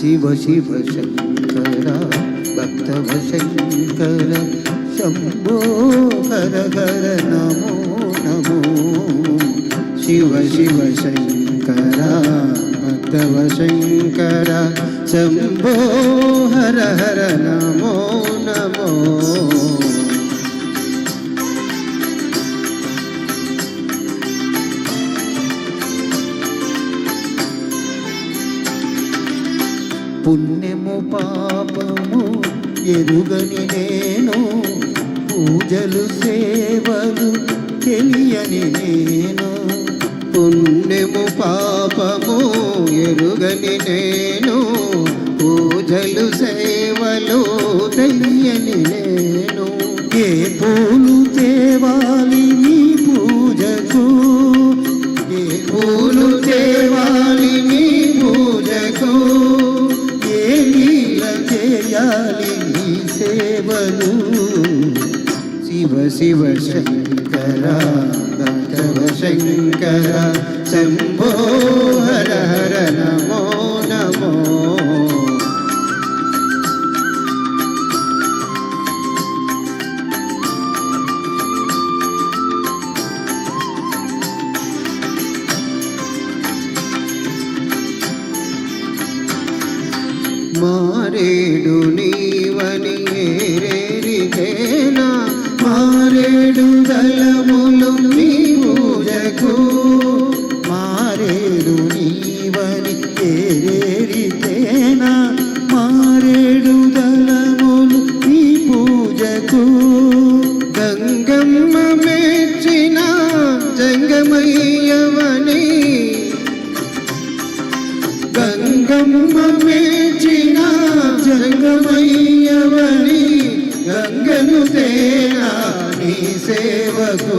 శివ శివ శంకర భక్తవ శంకర శంభో హర హర నమో నమో శివ శివ శంకర భక్తవ శంకర శంభో హర హర నమో నమో పుణ్యము పాపము ఎరుగని నేను పూజలు సేవలు తెలియని నేను పుణ్యము పాపము ఎరుగని నేను పూజలు సేవలు తెలియని నేను ఏ పూలు తేవాలి నీ పూజకు ఏ పూలు తేవాలి నీ పూజకు నీ సేవలు శివ శివ శంకర భక్తవ శంకర శంభో హర హర నమో నమో మారేడు నీవని ఏరేరితేనా మారేడు దళములు నీ పూజకు మారేడు నీవని ఏరేరితేనా మారేడు దళములు నీ పూజకు గంగమ్మ మెచ్చిన జంగమయ్యవని గంగమ్మ మెచ్చిన జంగమయ్యవని గంగను తేనా నీ సేవకు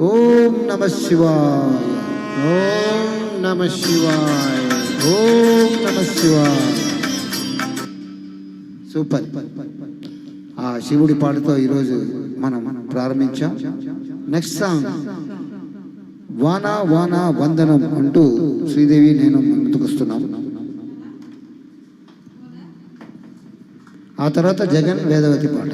ఓం నమ శివాయ ఓం నమ శివాయ ఓం నమ శివాయ సూపర్. ఆ శివుడి పాటతో ఈరోజు మనం ప్రారంభించాం. నెక్స్ట్ సాంగ్ వాన వాన వందనం అంటూ శ్రీదేవి నేను ముందుకొస్తున్నాం. ఆ తర్వాత జగన్ వేదవతి పాట.